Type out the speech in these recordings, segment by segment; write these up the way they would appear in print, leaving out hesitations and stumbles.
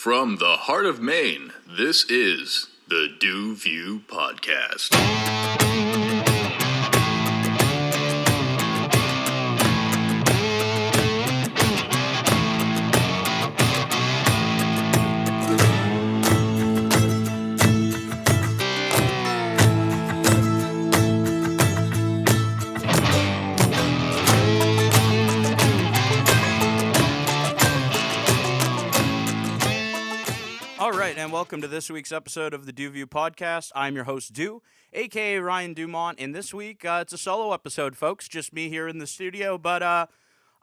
From the heart of Maine, this is the DuView Podcast. All right, and welcome to this week's episode of the DuView Podcast. I'm your host, Du, a.k.a. Ryan Dumont, and this week it's a solo episode, folks. Just me here in the studio, but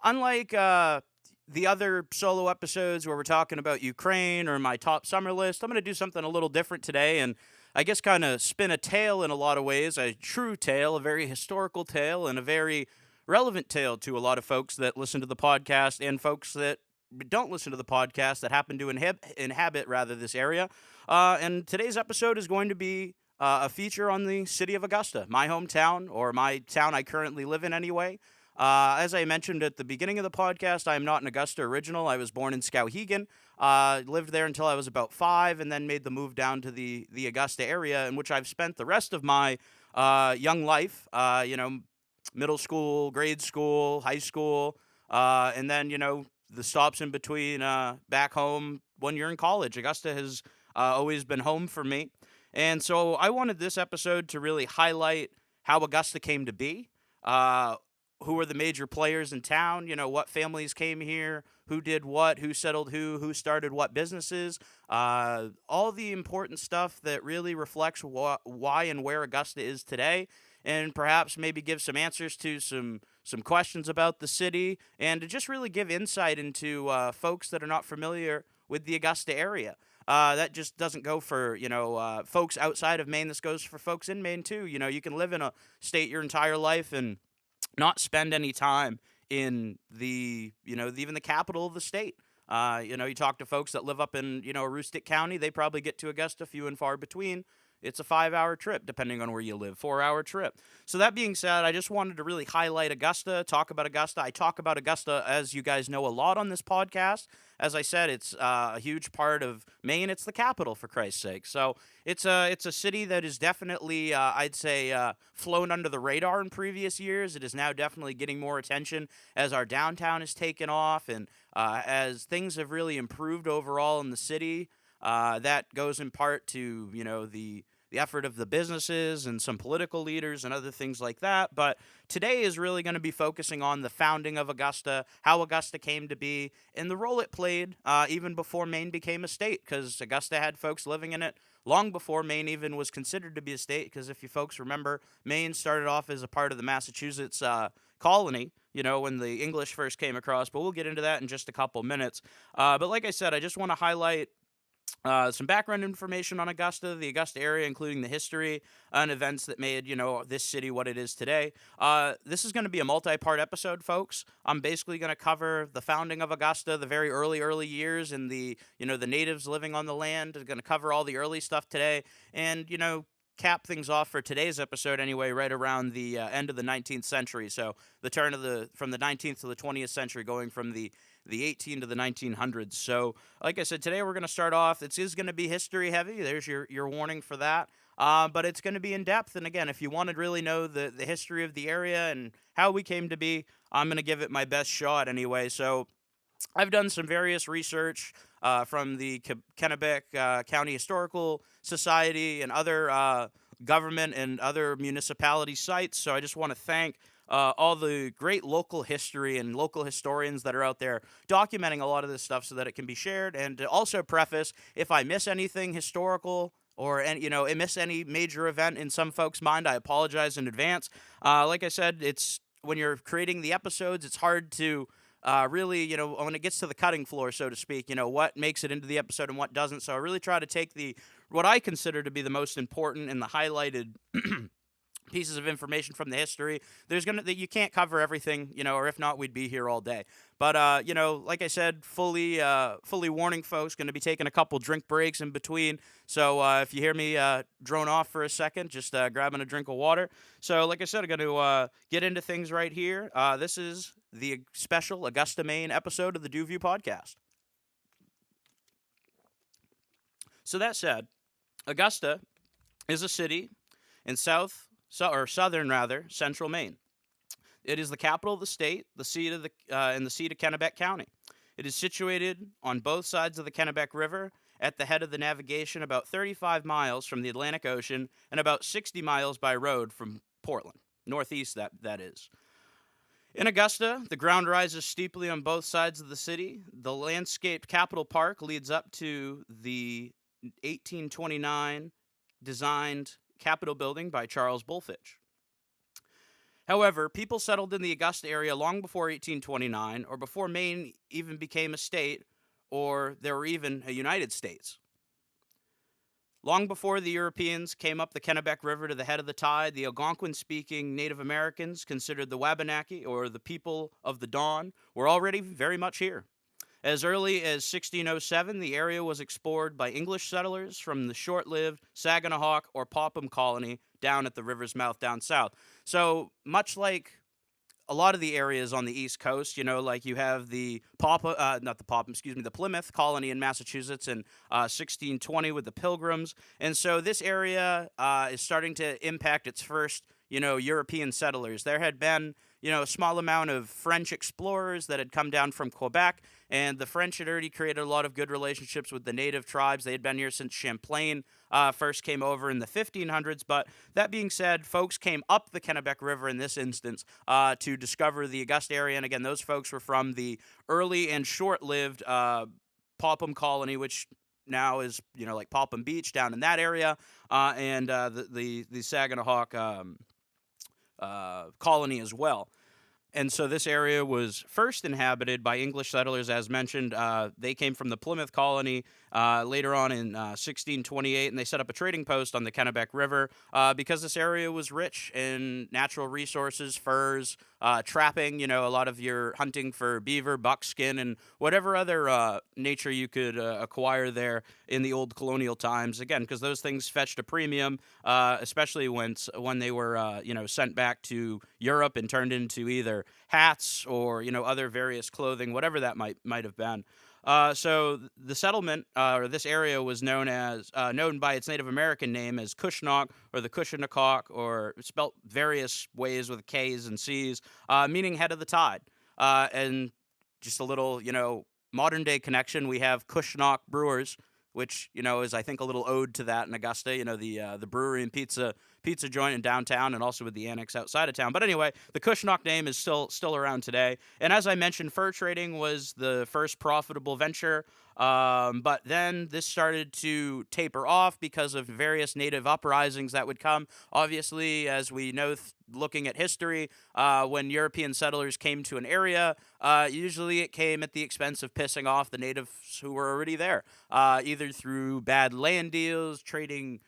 unlike the other solo episodes where we're talking about Ukraine or my top summer list, I'm going to do something a little different today, and I guess kind of spin a tale in a lot of ways, a true tale, a very historical tale, and a very relevant tale to a lot of folks that listen to the podcast and folks that don't listen to the podcast that happen to inhabit rather this area. And today's episode is going to be a feature on the city of Augusta, my hometown, or my town I currently live in anyway. As I mentioned at the beginning of the podcast, I am not an Augusta original. I was born in Skowhegan, lived there until I was about 5, and then made the move down to the Augusta area, in which I've spent the rest of my young life, middle school, grade school, high school, and then, the stops in between back home when you're in college. Augusta has always been home for me. And so I wanted this episode to really highlight how Augusta came to be, who were the major players in town, what families came here, who did what, who settled who started what businesses, all the important stuff that really reflects why and where Augusta is today, and perhaps maybe give some answers to some questions about the city, and to just really give insight into folks that are not familiar with the Augusta area. That just doesn't go for, folks outside of Maine. This goes for folks in Maine, too. You can live in a state your entire life and not spend any time in even the capital of the state. You talk to folks that live up in, Aroostook County, they probably get to Augusta few and far between. It's a 5-hour trip, depending on where you live, 4-hour trip. So that being said, I just wanted to really highlight Augusta, talk about Augusta. I talk about Augusta, as you guys know, a lot on this podcast. As I said, it's a huge part of Maine. It's the capital, for Christ's sake. So it's a city that is definitely, I'd say, flown under the radar in previous years. It is now definitely getting more attention as our downtown has taken off, and as things have really improved overall in the city. That goes in part to, the effort of the businesses and some political leaders and other things like that. But today is really going to be focusing on the founding of Augusta, how Augusta came to be, and the role it played even before Maine became a state, because Augusta had folks living in it long before Maine even was considered to be a state, because if you folks remember, Maine started off as a part of the Massachusetts colony, when the English first came across, but we'll get into that in just a couple minutes. But like I said, I just want to highlight some background information on Augusta, the Augusta area, including the history and events that made, this city what it is today. This is going to be a multi-part episode, folks. I'm basically going to cover the founding of Augusta, the very early years, and the natives living on the land. I'm going to cover all the early stuff today, and, cap things off for today's episode anyway, right around the end of the 19th century. So the turn of from the 19th to the 20th century, going from the 18 to the 1900s. So, like I said, today we're going to start off. It is going to be history heavy. There's your warning for that. But it's going to be in depth. And again, if you want to really know the history of the area and how we came to be, I'm going to give it my best shot anyway. So I've done some various research from the Kennebec County Historical Society and other government and other municipality sites. So I just want to thank all the great local history and local historians that are out there documenting a lot of this stuff so that it can be shared. And to also preface, if I miss anything historical or miss any major event in some folks' mind, I apologize in advance. Like I said, it's when you're creating the episodes, it's hard to really, when it gets to the cutting floor, so to speak, what makes it into the episode and what doesn't. So I really try to take what I consider to be the most important and the highlighted pieces of information from the history. You can't cover everything, or if not, we'd be here all day. But like I said, fully warning folks, going to be taking a couple drink breaks in between. So if you hear me drone off for a second, just grabbing a drink of water. So like I said, I'm going to get into things right here. This is the special Augusta, Maine episode of the DuView Podcast. So that said, Augusta is a city in southern rather, central Maine. It is the capital of the state, the seat of and the seat of Kennebec County. It is situated on both sides of the Kennebec River at the head of the navigation, about 35 miles from the Atlantic Ocean and about 60 miles by road from Portland, northeast that is. In Augusta, the ground rises steeply on both sides of the city. The landscaped Capitol Park leads up to the 1829 designed Capitol building by Charles Bulfinch. However, people settled in the Augusta area long before 1829, or before Maine even became a state, or there were even a United States. Long before the Europeans came up the Kennebec River to the head of the tide, the Algonquin-speaking Native Americans, considered the Wabanaki, or the people of the dawn, were already very much here. As early as 1607, the area was explored by English settlers from the short-lived Saginaw or Popham colony down at the river's mouth down south. So much like a lot of the areas on the East Coast, like you have the the Plymouth colony in Massachusetts in 1620 with the Pilgrims. And so this area is starting to impact its first, European settlers. There had been, a small amount of French explorers that had come down from Quebec, and the French had already created a lot of good relationships with the native tribes. They had been here since Champlain first came over in the 1500s. But that being said, folks came up the Kennebec River in this instance to discover the Augusta area. And again, those folks were from the early and short-lived Popham colony, which now is, like Popham Beach down in that area, and the Saginaw colony as well. And so this area was first inhabited by English settlers, as mentioned. They came from the Plymouth colony later on in 1628, and they set up a trading post on the Kennebec River because this area was rich in natural resources, furs, trapping, a lot of your hunting for beaver, buckskin, and whatever other nature you could acquire there in the old colonial times. Again, because those things fetched a premium, especially when they were, sent back to Europe and turned into either hats or, other various clothing, whatever that might have been. So the settlement, or this area, was known by its Native American name as Cushnock, or the Cushinnecock, or spelt various ways with K's and C's, meaning head of the tide. And just a little, modern day connection, we have Cushnock Brewers, which, is, I think, a little ode to that in Augusta, the brewery and pizza joint in downtown, and also with the annex outside of town. But anyway, the Cushnock name is still around today. And as I mentioned, fur trading was the first profitable venture. But then this started to taper off because of various native uprisings that would come. Obviously, as we know, looking at history, when European settlers came to an area, usually it came at the expense of pissing off the natives who were already there, either through bad land deals, trading,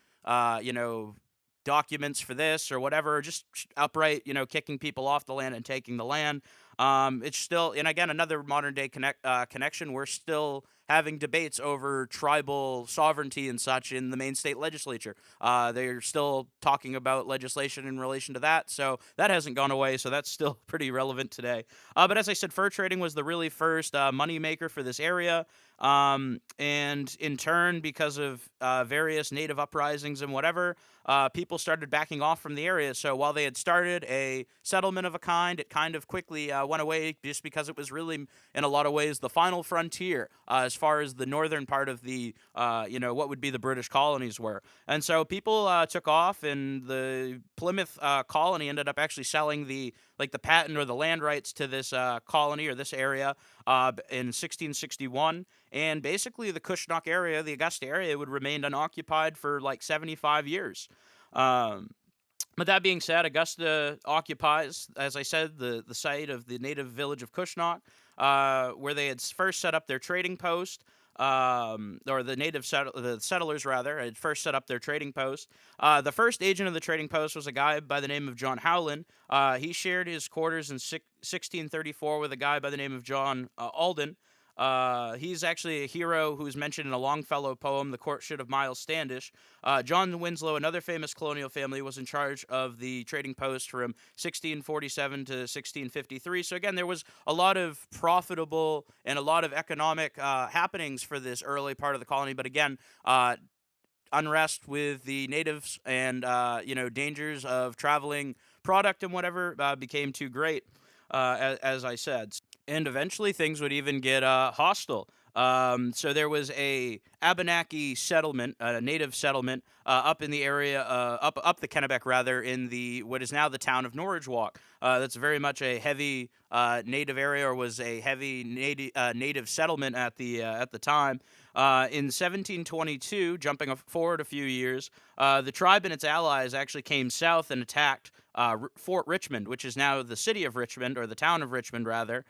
documents for this or whatever, or just outright, kicking people off the land and taking the land. It's still, and again, another modern day connection. We're still having debates over tribal sovereignty and such in the Maine state legislature. They're still talking about legislation in relation to that, so that hasn't gone away, so that's still pretty relevant today. But as I said, fur trading was the really first money maker for this area. And in turn, because of various native uprisings and whatever, people started backing off from the area. So while they had started a settlement of a kind, it kind of quickly went away, just because it was really, in a lot of ways, the final frontier as far as the northern part of the, what would be the British colonies were. And so people took off, and the Plymouth colony ended up actually selling the patent or the land rights to this colony or this area in 1661. And basically, the Cushnock area, the Augusta area, would remain unoccupied for 75 years. But that being said, Augusta occupies, as I said, the site of the native village of Cushnock, where they had first set up their trading post. Or the settlers rather, had first set up their trading post. The first agent of the trading post was a guy by the name of John Howland. He shared his quarters in 1634 with a guy by the name of John Alden. He's actually a hero who's mentioned in a Longfellow poem, The Courtship of Miles Standish. John Winslow, another famous colonial family, was in charge of the trading post from 1647 to 1653. So again, there was a lot of profitable and a lot of economic happenings for this early part of the colony. But again, unrest with the natives and dangers of traveling product and whatever became too great, as I said, and eventually things would even get hostile. So there was a Abenaki settlement, a native settlement, up in the area, up the Kennebec rather, in the what is now the town of Norridgewock. That's very much a heavy native area, or was a heavy native settlement at the time. In 1722, jumping forward a few years, the tribe and its allies actually came south and attacked Fort Richmond, which is now the city of Richmond, or the town of Richmond, rather,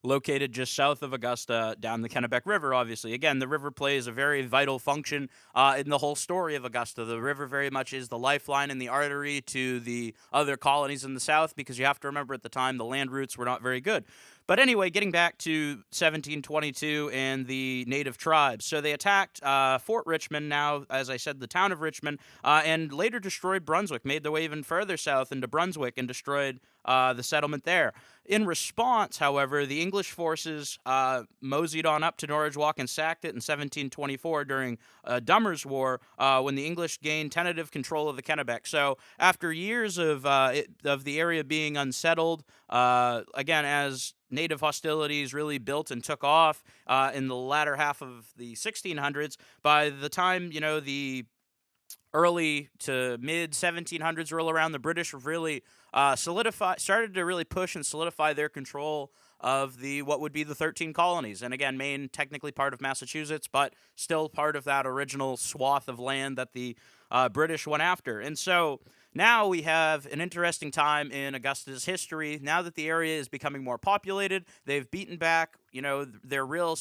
located just south of Augusta down the Kennebec River, obviously. Again, the river plays a very vital function in the whole story of Augusta. The river very much is the lifeline and the artery to the other colonies in the south, because you have to remember at the time the land routes were not very good. But anyway, getting back to 1722 and the native tribes. So they attacked Fort Richmond, now, as I said, the town of Richmond, and later destroyed Brunswick, made their way even further south into Brunswick and destroyed the settlement there. In response, however, the English forces moseyed on up to Norridgewock and sacked it in 1724 during Dummer's War, when the English gained tentative control of the Kennebec. So after years of the area being unsettled, again, as native hostilities really built and took off in the latter half of the 1600s, by the time, the early to mid 1700s roll around, the British really started to really push and solidify their control of what would be the 13 colonies. And again, Maine, technically part of Massachusetts, but still part of that original swath of land that the British went after. And so now we have an interesting time in Augusta's history. Now that the area is becoming more populated, they've beaten back, their real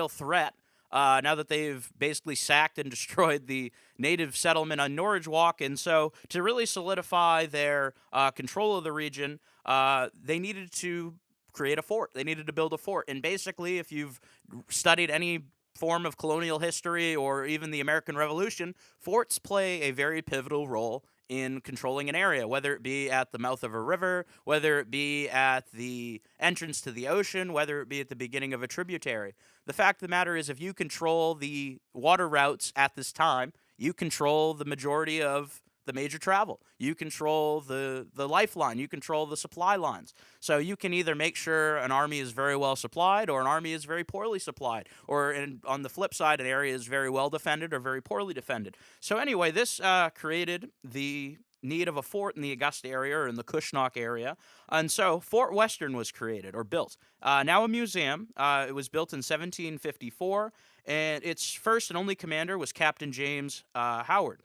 threat. Now that they've basically sacked and destroyed the native settlement on Norridgewock. And so to really solidify their control of the region, they needed to create a fort. They needed to build a fort. And basically, if you've studied any form of colonial history or even the American Revolution, forts play a very pivotal role in controlling an area, whether it be at the mouth of a river, whether it be at the entrance to the ocean, whether it be at the beginning of a tributary. The fact of the matter is, if you control the water routes at this time, you control the majority of the major travel. You control the lifeline. You control the supply lines. So you can either make sure an army is very well supplied or an army is very poorly supplied. Or on the flip side, an area is very well defended or very poorly defended. So anyway, this created the need of a fort in the Augusta area, or in the Cushnock area. And so Fort Western was created or built. Now a museum. It was built in 1754, and its first and only commander was Captain James Howard.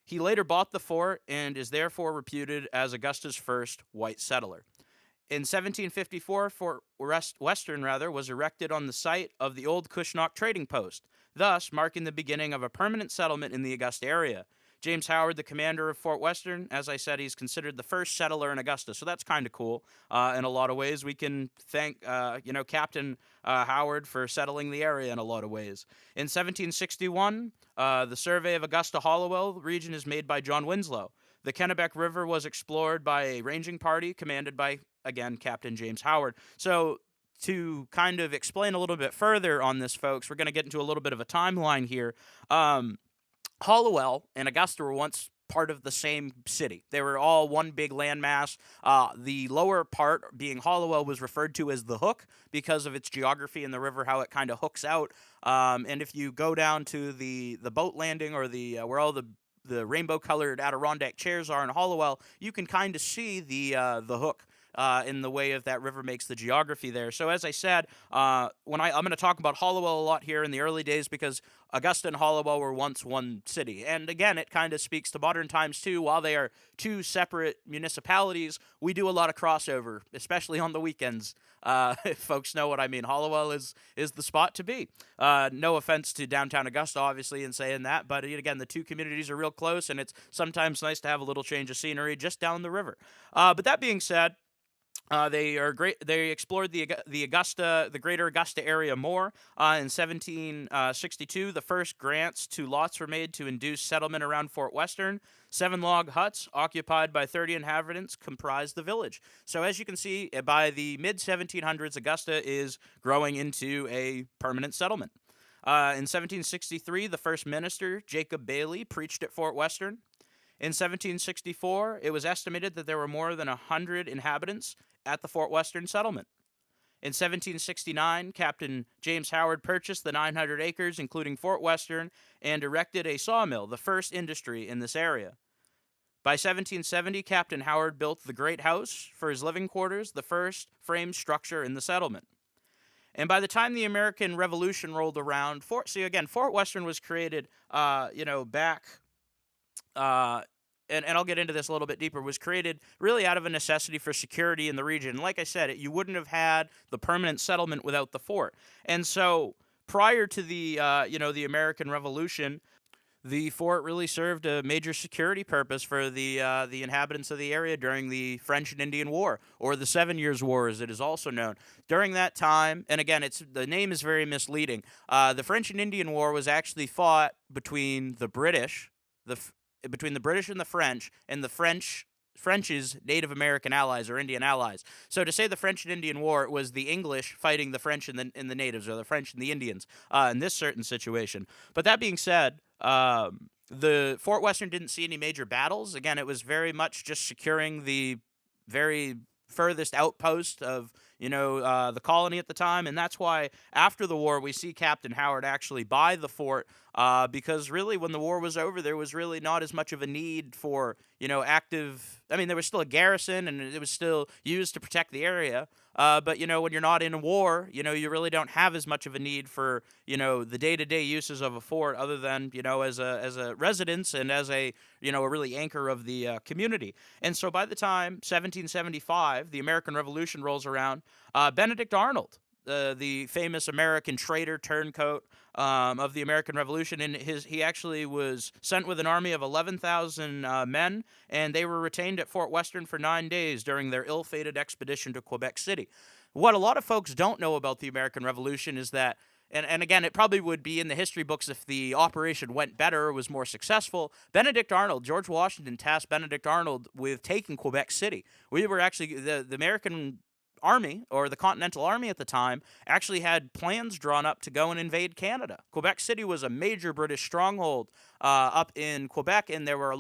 He later bought the fort and is therefore reputed as Augusta's first white settler. In 1754, Fort Western was erected on the site of the old Cushnock trading post, thus marking the beginning of a permanent settlement in the Augusta area. James Howard, the commander of Fort Western, as I said, he's considered the first settler in Augusta, so that's kind of cool. In a lot of ways, we can thank, Captain Howard for settling the area in a lot of ways. In 1761, the survey of Augusta-Hollowell region is made by John Winslow. The Kennebec River was explored by a ranging party commanded by, again, Captain James Howard. So to kind of explain a little bit further on this, folks, we're going to get into a little bit of a timeline here. Hollowell and Augusta were once part of the same city. They were all one big landmass. The lower part, being Hollowell, was referred to as the Hook because of its geography in the river, how it kind of hooks out. And if you go down to the boat landing, or the where all the rainbow-colored Adirondack chairs are in Hollowell, you can kind of see the Hook in the way of that river makes the geography there. So as I said, I'm going to talk about Hollowell a lot here in the early days, because Augusta and Hollowell were once one city. And again, it kind of speaks to modern times too. While they are two separate municipalities, we do a lot of crossover, especially on the weekends. If folks know what I mean. Hollowell is the spot to be. No offense to downtown Augusta, obviously, in saying that, but again, the two communities are real close, and it's sometimes nice to have a little change of scenery just down the river. But that being said, They are great. They explored the greater Augusta area more. In 1762, the first grants to lots were made to induce settlement around Fort Western. 7 log huts occupied by 30 inhabitants comprised the village. So as you can see, by the mid 1700s, Augusta is growing into a permanent settlement. In 1763, the first minister, Jacob Bailey, preached at Fort Western. In 1764, it was estimated that there were more than 100 inhabitants at the Fort Western settlement. In 1769, Captain James Howard purchased the 900 acres, including Fort Western, and erected a sawmill, the first industry in this area. By 1770, Captain Howard built the Great House for his living quarters, the first frame structure in the settlement. And by the time the American Revolution rolled around, Fort Western was created, back uh, and I'll get into this a little bit deeper, was created really out of a necessity for security in the region. Like I said, you wouldn't have had the permanent settlement without the fort. And so prior to the American Revolution, the fort really served a major security purpose for the inhabitants of the area during the French and Indian War, or the 7 Years' War, as it is also known. During that time, and again, the name is very misleading. The French and Indian War was actually fought between the British, between the British and the French's Native American allies or Indian allies. So to say the French and Indian War, it was the English fighting the French and the natives, or the French and the Indians in this certain situation. But that being said, the Fort Western didn't see any major battles. Again, it was very much just securing the very furthest outpost of the colony at the time, and that's why after the war we see Captain Howard actually buy the fort, because really when the war was over there was really not as much of a need for active. I mean, there was still a garrison and it was still used to protect the area, but when you're not in a war, you really don't have as much of a need for the day-to-day uses of a fort, other than as a residence and as a really anchor of the community. And so by the time 1775, the American Revolution rolls around, Benedict Arnold, the famous American traitor turncoat of the American Revolution, and he actually was sent with an army of 11,000 men, and they were retained at Fort Western for 9 days during their ill-fated expedition to Quebec City. What a lot of folks don't know about the American Revolution is that, and again, it probably would be in the history books if the operation went better or was more successful. George Washington tasked Benedict Arnold with taking Quebec City. We were actually, the American Army, or the Continental Army at the time, actually had plans drawn up to go and invade Canada. Quebec City was a major British stronghold up in Quebec, and there were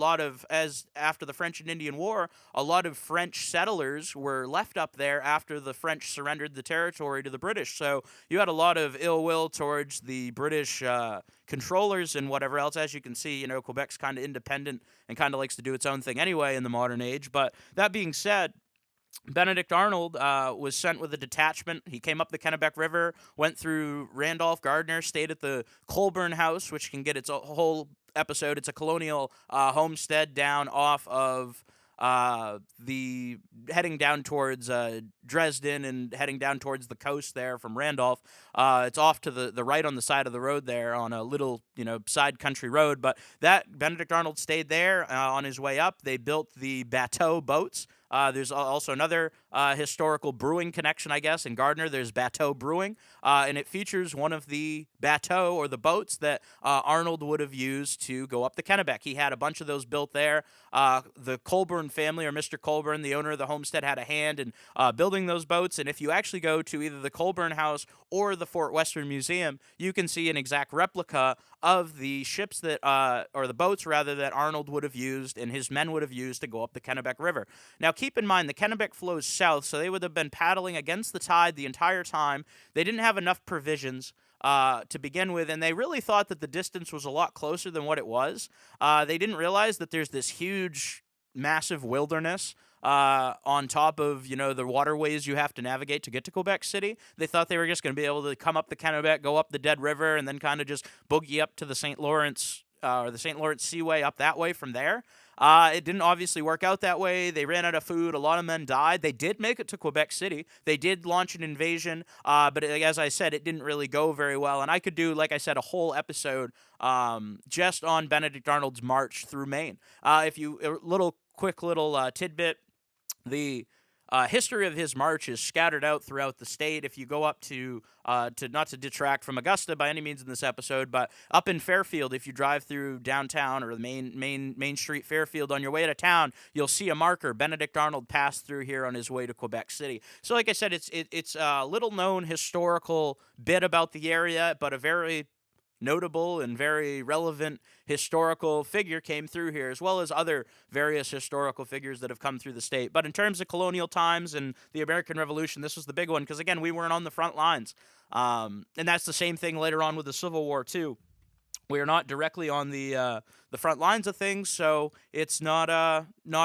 after the French and Indian War, a lot of French settlers were left up there after the French surrendered the territory to the British. So you had a lot of ill will towards the British controllers and whatever else. As you can see, Quebec's kind of independent and kind of likes to do its own thing anyway in the modern age. But that being said, Benedict Arnold was sent with a detachment. He came up the Kennebec River, went through Randolph Gardner, stayed at the Colborne House, which can get its whole episode. It's a colonial homestead down off of the heading down towards Dresden and heading down towards the coast there from Randolph. It's off to the right on the side of the road there on a little side country road. But that Benedict Arnold stayed there on his way up. They built the bateau boats. There's also another historical brewing connection, I guess. In Gardner, there's Bateau Brewing, and it features one of the bateau, or the boats, that Arnold would have used to go up the Kennebec. He had a bunch of those built there. The Colborne family, or Mr. Colborne, the owner of the homestead, had a hand in building those boats, and if you actually go to either the Colborne House or the Fort Western Museum, you can see an exact replica of the ships that, or the boats rather, that Arnold would have used and his men would have used to go up the Kennebec River. Now, keep in mind, the Kennebec flows south, so they would have been paddling against the tide the entire time. They didn't have enough provisions to begin with, and they really thought that the distance was a lot closer than what it was. They didn't realize that there's this huge, massive wilderness on top of, the waterways you have to navigate to get to Quebec City. They thought they were just going to be able to come up the Kennebec, go up the Dead River, and then kind of just boogie up to the St. Lawrence or the St. Lawrence Seaway up that way from there. It didn't obviously work out that way. They ran out of food. A lot of men died. They did make it to Quebec City. They did launch an invasion, but as I said, it didn't really go very well. And I could do, like I said, a whole episode just on Benedict Arnold's march through Maine. Quick little tidbit, the history of his march is scattered out throughout the state. If you go up to not to detract from Augusta by any means in this episode, but up in Fairfield, if you drive through downtown or the Main Street Fairfield on your way to town, you'll see a marker. Benedict Arnold passed through here on his way to Quebec City. So, like I said, it's a little known historical bit about the area, but a very notable and very relevant historical figure came through here, as well as other various historical figures that have come through the state. But in terms of colonial times and the American Revolution, this was the big one because, again, we weren't on the front lines. And that's the same thing later on with the Civil War, too. We are not directly on the front lines of things, so it's not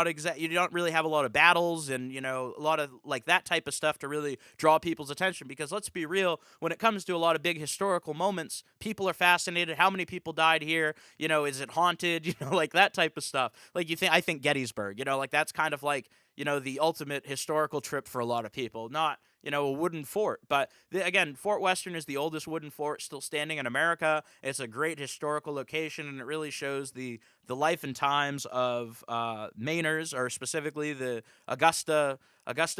exact. You don't really have a lot of battles and a lot of like that type of stuff to really draw people's attention. Because let's be real, when it comes to a lot of big historical moments, people are fascinated. How many people died here? Is it haunted? Like that type of stuff. Like I think Gettysburg. Like that's kind of like the ultimate historical trip for a lot of people. Not a wooden fort. But again, Fort Western is the oldest wooden fort still standing in America. It's a great historical location, and it really shows the life and times of Mainers, or specifically the Augusta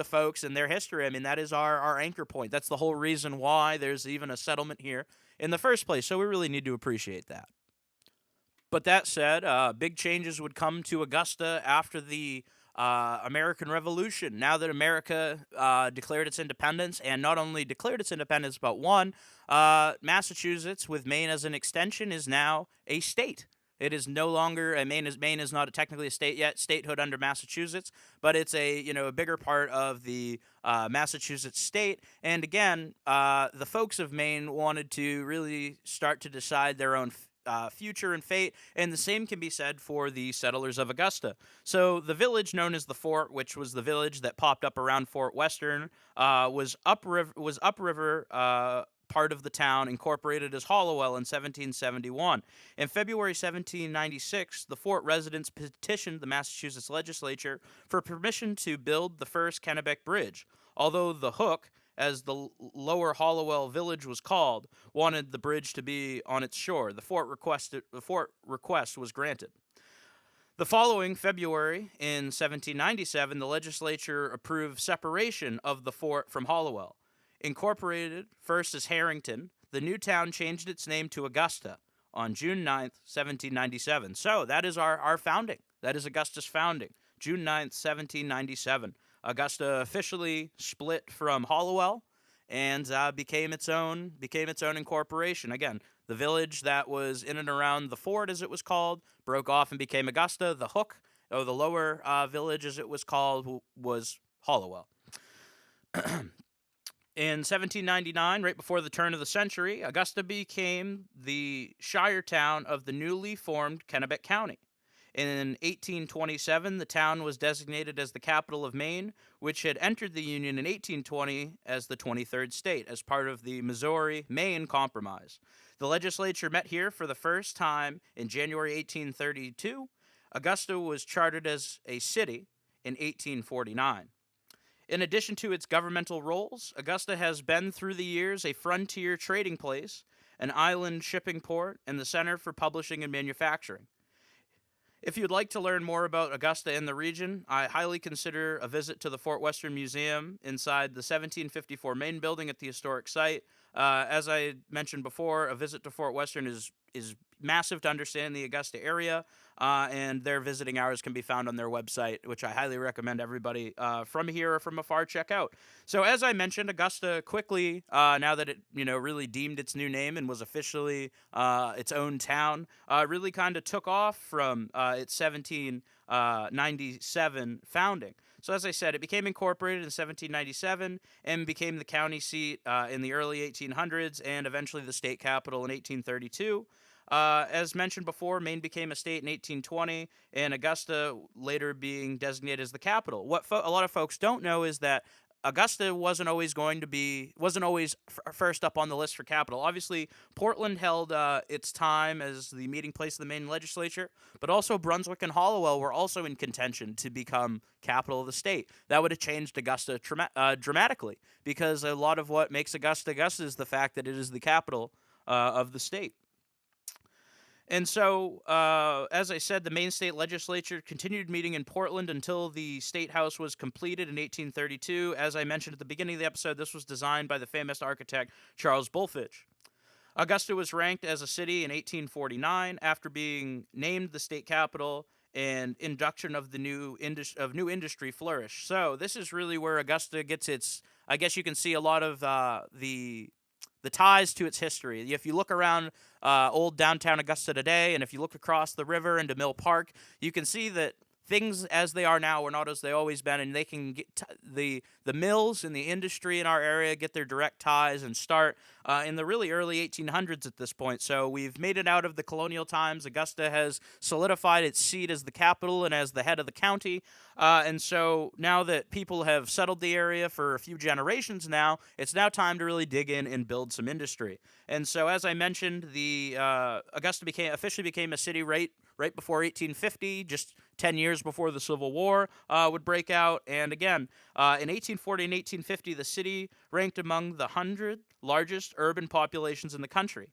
folks and their history. I mean, that is our anchor point. That's the whole reason why there's even a settlement here in the first place. So we really need to appreciate that. But that said, big changes would come to Augusta after the American Revolution. Now that America declared its independence, and not only declared its independence, but won, Massachusetts, with Maine as an extension, is now a state. It is no longer Maine is not technically a state yet, statehood under Massachusetts, but it's a bigger part of the Massachusetts state. And again, the folks of Maine wanted to really start to decide their own future and fate, and the same can be said for the settlers of Augusta. So the village known as the Fort, which was the village that popped up around Fort Western, was upriver part of the town, incorporated as Hollowell in 1771. In February 1796, the Fort residents petitioned the Massachusetts legislature for permission to build the first Kennebec Bridge, although the Hook, as the lower Hollowell village was called, wanted the bridge to be on its shore. The fort request was granted. The following February, in 1797, the legislature approved separation of the fort from Hollowell. Incorporated first as Harrington, the new town changed its name to Augusta on June 9th, 1797. So that is our founding. That is Augusta's founding, June 9th, 1797. Augusta officially split from Hollowell and became its own incorporation. Again, the village that was in and around the fort, as it was called, broke off and became Augusta. The Hook, or the lower village, as it was called, was Hollowell. In 1799, right before the turn of the century, Augusta became the shire town of the newly formed Kennebec County. In 1827, the town was designated as the capital of Maine, which had entered the Union in 1820 as the 23rd state, as part of the Missouri-Maine Compromise. The legislature met here for the first time in January 1832. Augusta was chartered as a city in 1849. In addition to its governmental roles, Augusta has been through the years a frontier trading place, an island shipping port, and the center for publishing and manufacturing. If you'd like to learn more about Augusta and the region, I highly consider a visit to the Fort Western Museum inside the 1754 Maine building at the historic site. As I mentioned before, a visit to Fort Western is massive to understand the Augusta area, and their visiting hours can be found on their website, which I highly recommend everybody from here or from afar check out. So as I mentioned, Augusta quickly, now that it really deemed its new name and was officially its own town, really kind of took off from its 1797 founding. So as I said, it became incorporated in 1797 and became the county seat in the early 1800s and eventually the state capital in 1832. As mentioned before, Maine became a state in 1820, and Augusta later being designated as the capital. What a lot of folks don't know is that Augusta wasn't always first up on the list for capital. Obviously, Portland held its time as the meeting place of the Maine legislature, but also Brunswick and Hollowell were also in contention to become capital of the state. That would have changed Augusta dramatically, because a lot of what makes Augusta is the fact that it is the capital of the state. And so, as I said, the Maine state legislature continued meeting in Portland until the state house was completed in 1832. As I mentioned at the beginning of the episode, this was designed by the famous architect Charles Bulfinch. Augusta was ranked as a city in 1849 after being named the state capital and induction of the new industry flourished. So this is really where Augusta gets its. I guess you can see a lot of the ties to its history. If you look around old downtown Augusta today, and if you look across the river into Mill Park, you can see that things as they are now are not as they always been, and they can get the mills and the industry in our area get their direct ties and start in the really early 1800s at this point. So we've made it out of the colonial times. Augusta has solidified its seat as the capital and as the head of the county. And so now that people have settled the area for a few generations now, it's now time to really dig in and build some industry. And so, as I mentioned, the Augusta officially became a city right before 1850, just 10 years before the Civil War would break out. And again, in 1840 and 1850, the city ranked among the 100 largest urban populations in the country.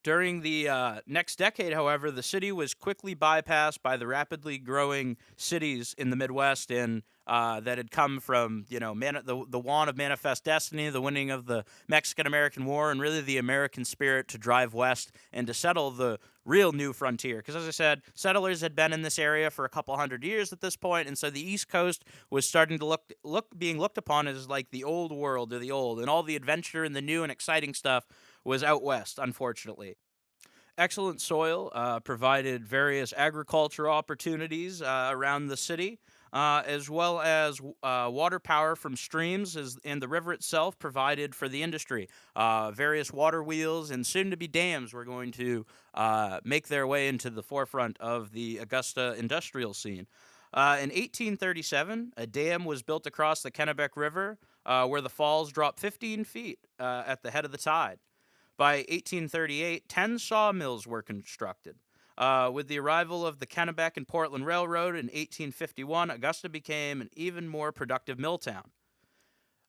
During the next decade, however, the city was quickly bypassed by the rapidly growing cities in the Midwest and that had come from, the want of manifest destiny, the winning of the Mexican-American War, and really the American spirit to drive west and to settle the real new frontier. Because as I said, settlers had been in this area for a couple hundred years at this point, and so the East Coast was starting to being looked upon as like the old world or the old, and all the adventure and the new and exciting stuff was out west, unfortunately. Excellent soil provided various agriculture opportunities around the city, as well as water power from streams and the river itself provided for the industry. Various water wheels and soon to be dams were going to make their way into the forefront of the Augusta industrial scene. In 1837, a dam was built across the Kennebec River where the falls dropped 15 feet at the head of the tide. By 1838, 10 sawmills were constructed. With the arrival of the Kennebec and Portland Railroad in 1851, Augusta became an even more productive mill town.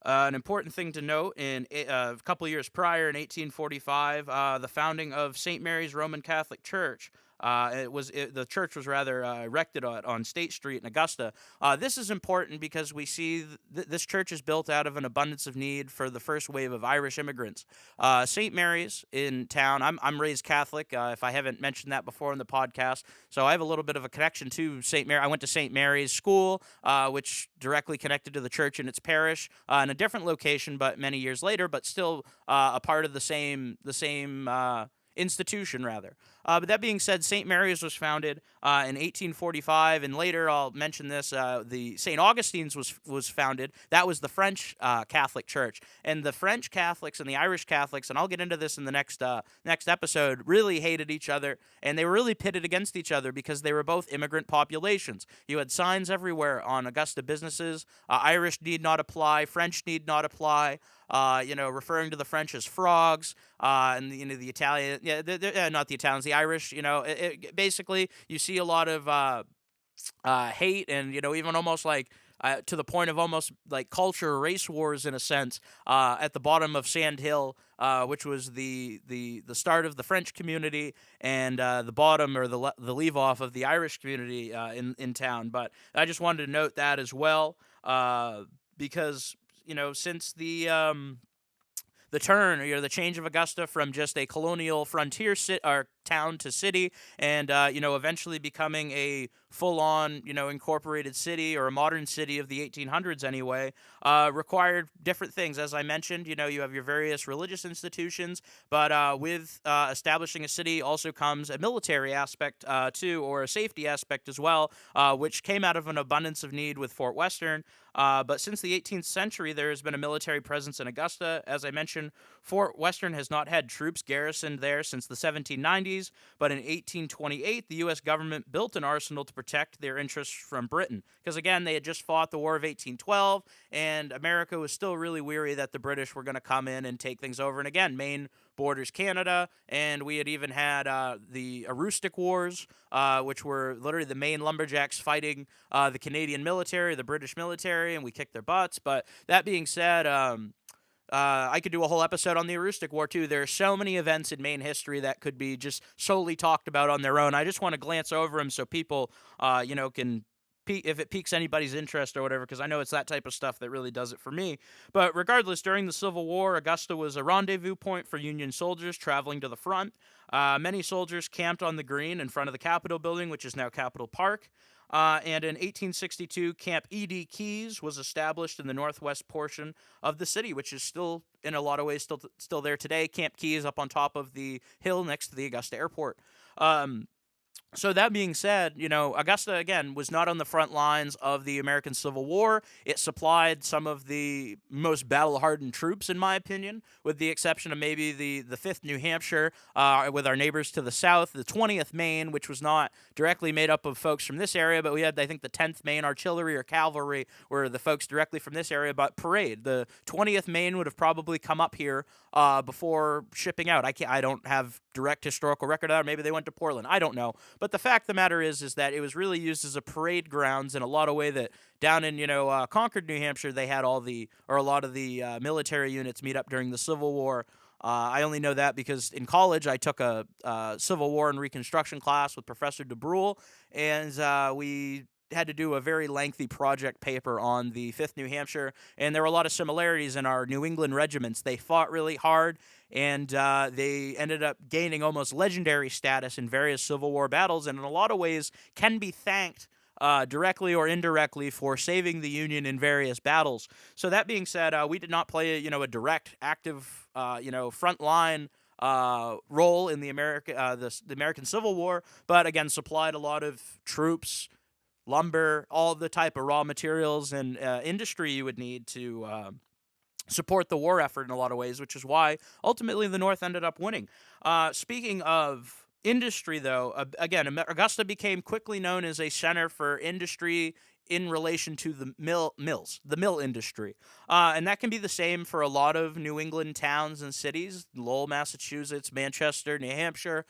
An important thing to note, a couple years prior, in 1845, the founding of St. Mary's Roman Catholic Church. The church was rather erected on State Street in Augusta. This is important because we see this church is built out of an abundance of need for the first wave of Irish immigrants. St. Mary's in town. I'm raised Catholic. If I haven't mentioned that before in the podcast, so I have a little bit of a connection to St. Mary. I went to St. Mary's School, which directly connected to the church in its parish, in a different location, but many years later, but still a part of the same institution, rather. But that being said, St. Mary's was founded in 1845, and later I'll mention this. The St. Augustine's was founded. That was the French Catholic Church, and the French Catholics and the Irish Catholics, and I'll get into this in the next episode, really hated each other, and they were really pitted against each other because they were both immigrant populations. You had signs everywhere on Augusta businesses: Irish need not apply, French need not apply. Referring to the French as frogs, and the Italian, not the Italians, the Irish. Basically, you see a lot of hate, and even almost like to the point of almost like culture race wars in a sense at the bottom of Sand Hill, which was the start of the French community, and the bottom or the leave off of the Irish community in town. But I just wanted to note that as well, because since the turn, the change of Augusta from just a colonial frontier or town to city, and eventually becoming a full-on incorporated city, or a modern city of the 1800s anyway, required different things. As I mentioned, you have your various religious institutions, but with establishing a city also comes a military aspect too, or a safety aspect as well, which came out of an abundance of need with Fort Western. But since the 18th century, there has been a military presence in Augusta. As I mentioned, Fort Western has not had troops garrisoned there since the 1790s, but in 1828, the U.S. government built an arsenal to protect their interests from Britain. Because again, they had just fought the War of 1812, and America was still really weary that the British were going to come in and take things over. And again, Maine borders Canada, and we had even had the Aroostook Wars, which were literally the Maine lumberjacks fighting the Canadian military, the British military, and we kicked their butts. But that being said, I could do a whole episode on the Aroostook War too. There are so many events in Maine history that could be just solely talked about on their own. I just want to glance over them so people, can if it piques anybody's interest or whatever, because I know it's that type of stuff that really does it for me. But regardless, during the Civil War, Augusta was a rendezvous point for Union soldiers traveling to the front. Many soldiers camped on the green in front of the Capitol building, which is now Capitol Park. And in 1862, Camp E.D. Keyes was established in the northwest portion of the city, which is still, in a lot of ways, still there today. Camp Keyes up on top of the hill next to the Augusta airport. So that being said, Augusta, again, was not on the front lines of the American Civil War. It supplied some of the most battle-hardened troops, in my opinion, with the exception of maybe the 5th New Hampshire, with our neighbors to the south, the 20th Maine, which was not directly made up of folks from this area, but we had, I think, the 10th Maine Artillery or Cavalry were the folks directly from this area, but parade. The 20th Maine would have probably come up here before shipping out. I don't have direct historical record of that. Maybe they went to Portland. I don't know. But the fact of the matter is that it was really used as a parade grounds in a lot of way that down in, Concord, New Hampshire, they had a lot of the military units meet up during the Civil War. I only know that because in college I took a Civil War and Reconstruction class with Professor DeBrule, and we had to do a very lengthy project paper on the 5th New Hampshire, and there were a lot of similarities in our New England regiments. They fought really hard, and they ended up gaining almost legendary status in various Civil War battles, and in a lot of ways can be thanked directly or indirectly for saving the Union in various battles. So that being said, we did not play a direct, active, frontline role in the American Civil War, but again supplied a lot of troops, lumber, all the type of raw materials and industry you would need to support the war effort in a lot of ways, which is why ultimately the North ended up winning. Speaking of industry, though, again, Augusta became quickly known as a center for industry in relation to the mill industry. And that can be the same for a lot of New England towns and cities, Lowell, Massachusetts, Manchester, New Hampshire,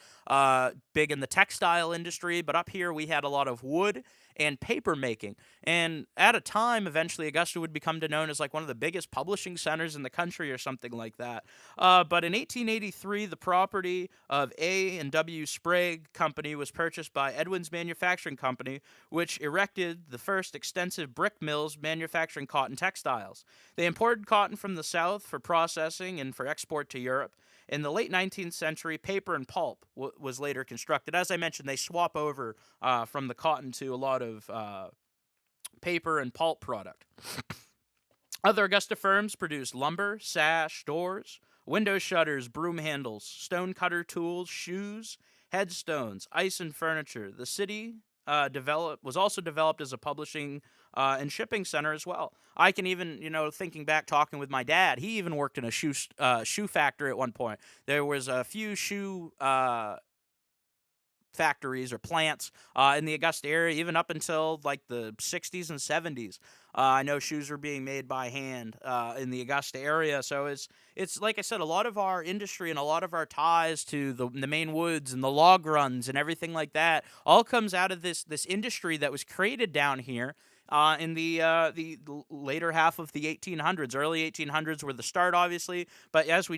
big in the textile industry. But up here, we had a lot of wood and paper making. And at a time, eventually, Augusta would become known as like one of the biggest publishing centers in the country or something like that. But in 1883, the property of A and W Sprague Company was purchased by Edwin's Manufacturing Company, which erected the first extensive brick mills manufacturing cotton textiles. They imported cotton from the South for processing and for export to Europe. In the late 19th century, paper and pulp was later constructed. As I mentioned, they swap over from the cotton to a lot of paper and pulp product. Other Augusta firms produced lumber, sash, doors, window shutters, broom handles, stone cutter tools, shoes, headstones, ice and furniture. The city was also developed as a publishing and shipping center as well. I can even, thinking back, talking with my dad, he even worked in a shoe factory at one point. There was a few shoe factories or plants in the Augusta area, even up until like the 60s and 70s. I know shoes were being made by hand in the Augusta area. So it's like I said, a lot of our industry and a lot of our ties to the Maine woods and the log runs and everything like that all comes out of this industry that was created down here. In the later half of the 1800s, early 1800s were the start, obviously. But as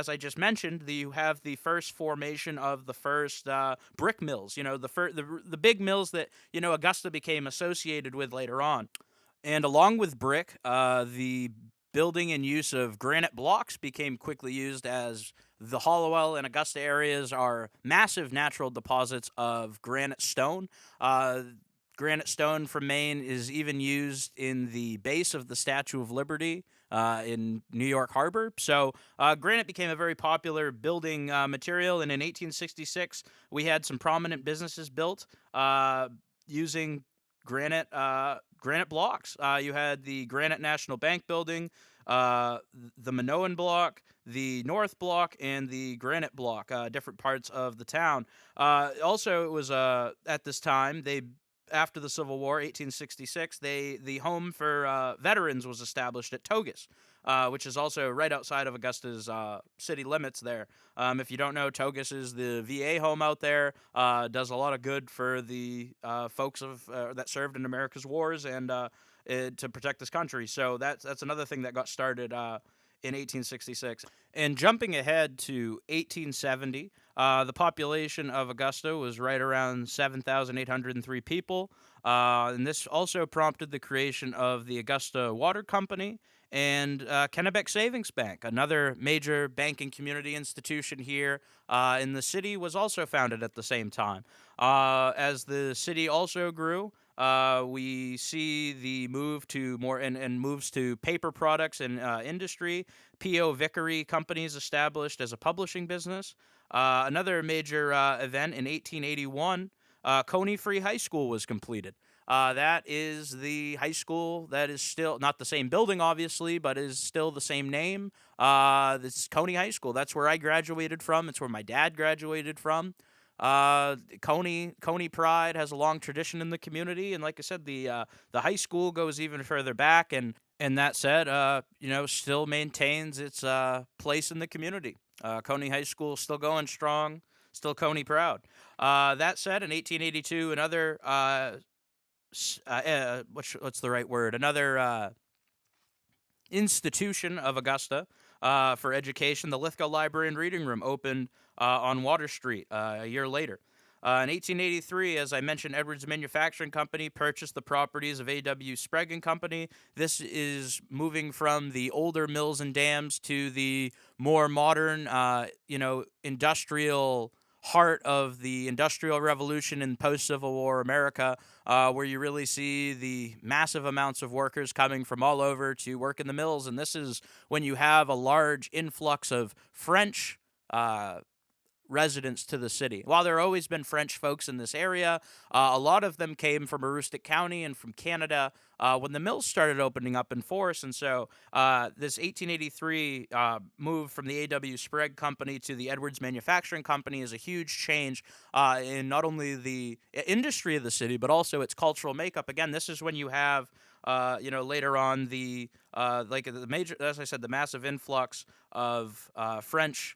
I just mentioned, you have the first formation of the first brick mills. The big mills that Augusta became associated with later on. And along with brick, the building and use of granite blocks became quickly used, as the Hollowell and Augusta areas are massive natural deposits of granite stone. Granite stone from Maine is even used in the base of the Statue of Liberty in New York Harbor. So granite became a very popular building material, and in 1866, we had some prominent businesses built using granite blocks. You had the Granite National Bank building, the Minoan block, the North block, and the Granite block, different parts of the town. Also, it was at this time, after the Civil War, 1866, the home for veterans was established at Togus, which is also right outside of Augusta's city limits there. If you don't know, Togus is the VA home out there, does a lot of good for the folks that served in America's wars and to protect this country. So that's another thing that got started in 1866. And jumping ahead to 1870, the population of Augusta was right around 7,803 people. And this also prompted the creation of the Augusta Water Company and Kennebec Savings Bank, another major banking community institution here in the city, was also founded at the same time. As the city also grew, we see the move to more and moves to paper products and industry. P.O. Vickery Companies established as a publishing business. Another major event in 1881, Coney Free High School was completed. That is the high school that is still not the same building, obviously, but is still the same name. This is Coney High School. That's where I graduated from. It's where my dad graduated from. Coney Pride has a long tradition in the community, and like I said, the high school goes even further back. And that said, still maintains its place in the community. Coney High School still going strong, still Coney proud. That said, in 1882, another what's the right word? Another institution of Augusta for education, the Liskow Library and Reading Room, opened on Water Street a year later. In 1883, as I mentioned, Edwards Manufacturing Company purchased the properties of A.W. Sprague and Company. This is moving from the older mills and dams to the more modern, industrial heart of the Industrial Revolution in post-Civil War America, where you really see the massive amounts of workers coming from all over to work in the mills. And this is when you have a large influx of French residents to the city. While there have always been French folks in this area, a lot of them came from Aroostook County and from Canada when the mills started opening up in force. And so this 1883 move from the A.W. Sprague Company to the Edwards Manufacturing Company is a huge change in not only the industry of the city, but also its cultural makeup. Again, this is when you have later on the major, as I said, the massive influx of French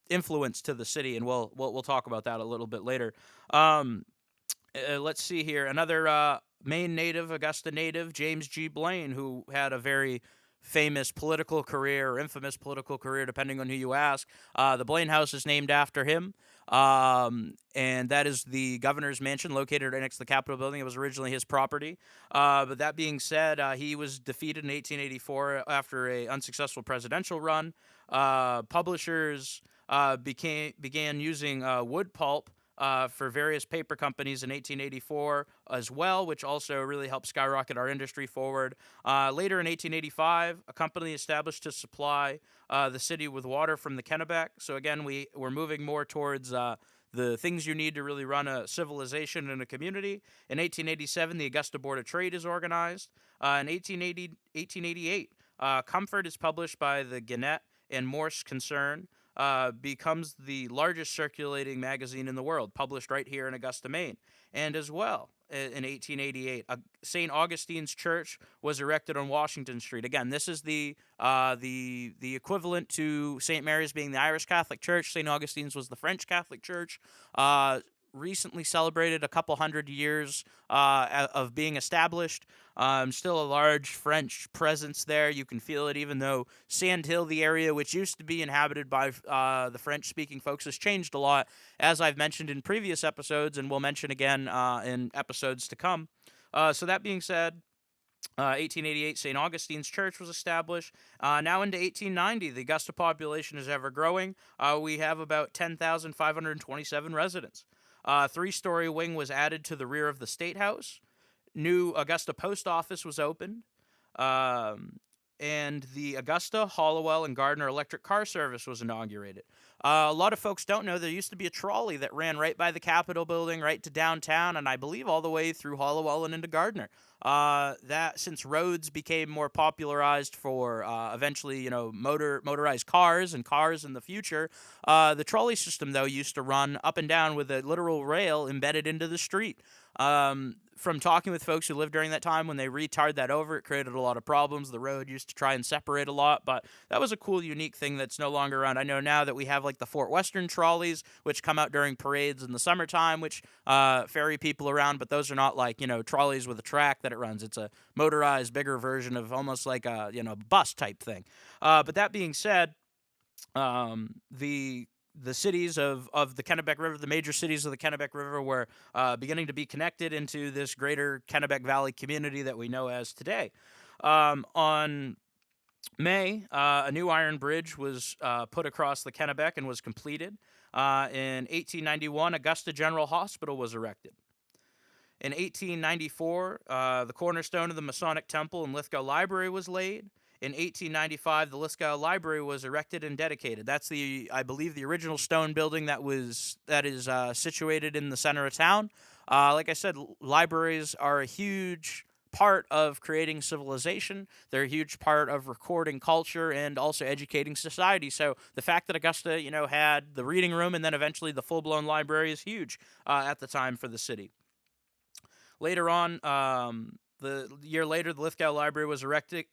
influence to the city, and we'll talk about that a little bit later. Let's see here. Another Maine native, Augusta native, James G. Blaine, who had a very famous political career or infamous political career, depending on who you ask. The Blaine House is named after him, and that is the governor's mansion located right next to the Capitol building. It was originally his property. But that being said, he was defeated in 1884 after an unsuccessful presidential run. Publishers began using wood pulp for various paper companies in 1884 as well, which also really helped skyrocket our industry forward. Later in 1885, a company established to supply the city with water from the Kennebec. So again, we're moving more towards the things you need to really run a civilization and a community. In 1887, the Augusta Board of Trade is organized. In 1888, Comfort is published by the Gannett and Morse concern. Becomes the largest circulating magazine in the world, published right here in Augusta, Maine. And as well, in 1888, St. Augustine's Church was erected on Washington Street. Again, this is the equivalent to St. Mary's being the Irish Catholic Church. St. Augustine's was the French Catholic Church. Recently celebrated a couple hundred years of being established. Still a large French presence there. You can feel it, even though Sand Hill, the area which used to be inhabited by the French-speaking folks, has changed a lot, as I've mentioned in previous episodes, and will mention again in episodes to come. So that being said, 1888, St. Augustine's Church was established. Now into 1890, the Augusta population is ever growing. We have about 10,527 residents. Three-story wing was added to the rear of the State House. New Augusta Post Office was opened. And the Augusta, Hollowell, and Gardner electric car service was inaugurated. A lot of folks don't know there used to be a trolley that ran right by the Capitol building, right to downtown, and I believe all the way through Hollowell and into Gardner. That since roads became more popularized for eventually, motorized cars and cars in the future, the trolley system though used to run up and down with a literal rail embedded into the street. From talking with folks who lived during that time, when they retarred that over, it created a lot of problems. The road used to try and separate a lot, but that was a cool, unique thing that's no longer around. I know now that we have like the Fort Western trolleys, which come out during parades in the summertime, which ferry people around, but those are not like, trolleys with a track that it runs. It's a motorized, bigger version of almost like a, bus type thing. But that being said, the cities of the Kennebec River, the major cities of the Kennebec River, were beginning to be connected into this greater Kennebec Valley community that we know as today. On May, a new iron bridge was put across the Kennebec and was completed. In 1891, Augusta General Hospital was erected. In 1894, the cornerstone of the Masonic Temple and Liskow Library was laid. In 1895, the Liskow Library was erected and dedicated. That's I believe, the original stone building that is situated in the center of town. Like I said, libraries are a huge part of creating civilization. They're a huge part of recording culture and also educating society. So the fact that Augusta, had the reading room and then eventually the full-blown library is huge at the time for the city. Later on, the year later, the Liskow Library was erected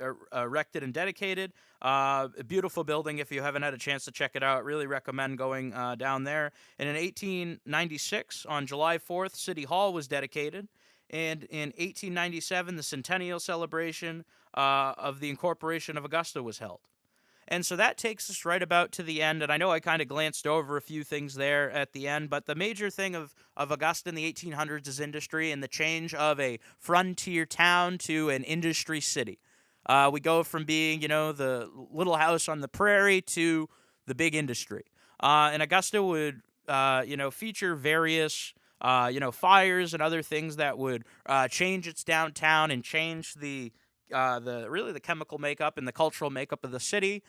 and dedicated. A beautiful building. If you haven't had a chance to check it out, really recommend going down there. And in 1896, on July 4th, City Hall was dedicated. And in 1897, the centennial celebration of the incorporation of Augusta was held. And so that takes us right about to the end. And I know I kind of glanced over a few things there at the end, but the major thing of Augusta in the 1800s is industry and the change of a frontier town to an industry city. We go from being, the little house on the prairie to the big industry. And Augusta would, feature various fires and other things that would change its downtown and change the chemical makeup and the cultural makeup of the city.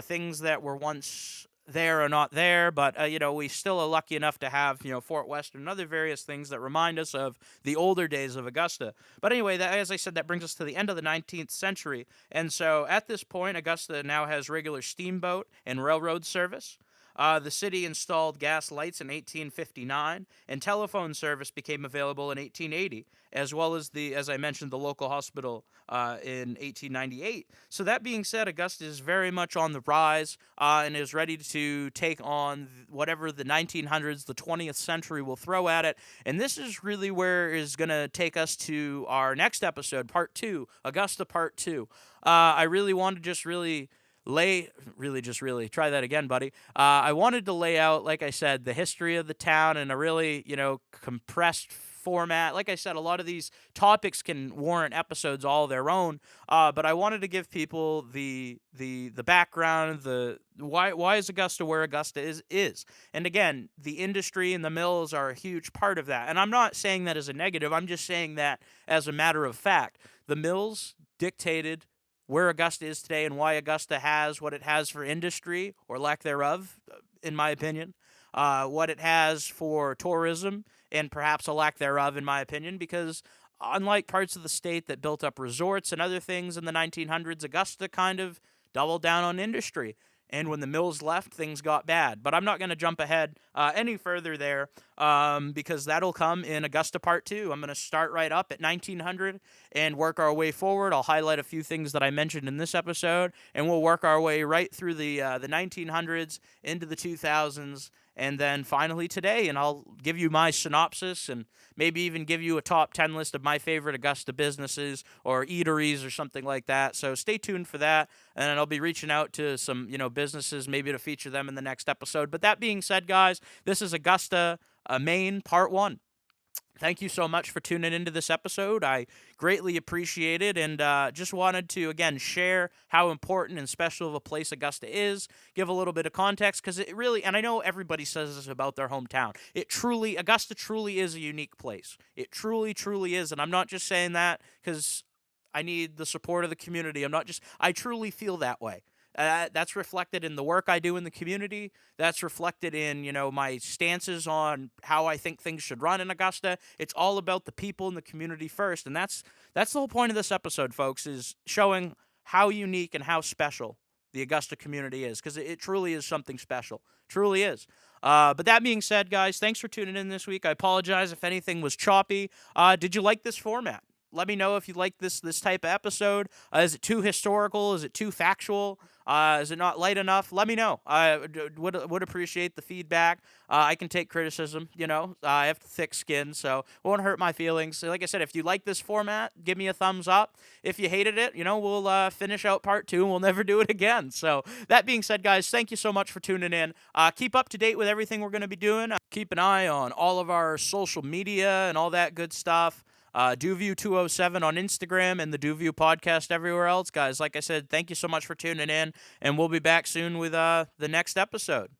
Things that were once there are not there, but we still are lucky enough to have Fort Western and other various things that remind us of the older days of Augusta. But anyway, as I said, that brings us to the end of the 19th century, and so at this point, Augusta now has regular steamboat and railroad service. The city installed gas lights in 1859, and telephone service became available in 1880, as well as as I mentioned, the local hospital in 1898. So that being said, Augusta is very much on the rise and is ready to take on whatever the 1900s, the 20th century will throw at it. And this is really where is going to take us to our next episode, Part 2, Augusta Part 2. I really want to just really try that again, buddy. I wanted to lay out, like I said, the history of the town in a really, compressed format. Like I said, a lot of these topics can warrant episodes all their own, but I wanted to give people the background, why is Augusta where Augusta is. And again, the industry and the mills are a huge part of that. And I'm not saying that as a negative. I'm just saying that as a matter of fact. The mills dictated where Augusta is today and why Augusta has what it has for industry, or lack thereof, in my opinion, what it has for tourism, and perhaps a lack thereof, in my opinion, because unlike parts of the state that built up resorts and other things in the 1900s, Augusta kind of doubled down on industry. And when the mills left, things got bad. But I'm not going to jump ahead any further there because that'll come in Augusta Part 2. I'm going to start right up at 1900 and work our way forward. I'll highlight a few things that I mentioned in this episode, and we'll work our way right through the 1900s into the 2000s, and then finally today, and I'll give you my synopsis and maybe even give you a top 10 list of my favorite Augusta businesses or eateries or something like that. So stay tuned for that, and I'll be reaching out to some, businesses maybe to feature them in the next episode. But that being said, guys, this is Augusta, Maine, Part 1. Thank you so much for tuning into this episode. I greatly appreciate it, and just wanted to, again, share how important and special of a place Augusta is, give a little bit of context, because it really, and I know everybody says this about their hometown, Augusta truly is a unique place. It truly, truly is, and I'm not just saying that because I need the support of the community. I truly feel that way. That's reflected in the work I do in the community. That's reflected in, my stances on how I think things should run in Augusta. It's all about the people in the community first. And that's the whole point of this episode, folks, is showing how unique and how special the Augusta community is, because it truly is something special. Truly is. But that being said, guys, thanks for tuning in this week. I apologize if anything was choppy. Did you like this format? Let me know if you like this type of episode. Is it too historical? Is it too factual? Is it not light enough? Let me know. I would appreciate the feedback. I can take criticism. I have thick skin, so it won't hurt my feelings. So like I said, if you like this format, give me a thumbs up. If you hated it, we'll finish out part 2 and we'll never do it again. So that being said, guys, thank you so much for tuning in. Keep up to date with everything we're going to be doing. Keep an eye on all of our social media and all that good stuff. DuView 207 on Instagram and the DuView podcast everywhere else. Guys, like I said, thank you so much for tuning in, and we'll be back soon with the next episode.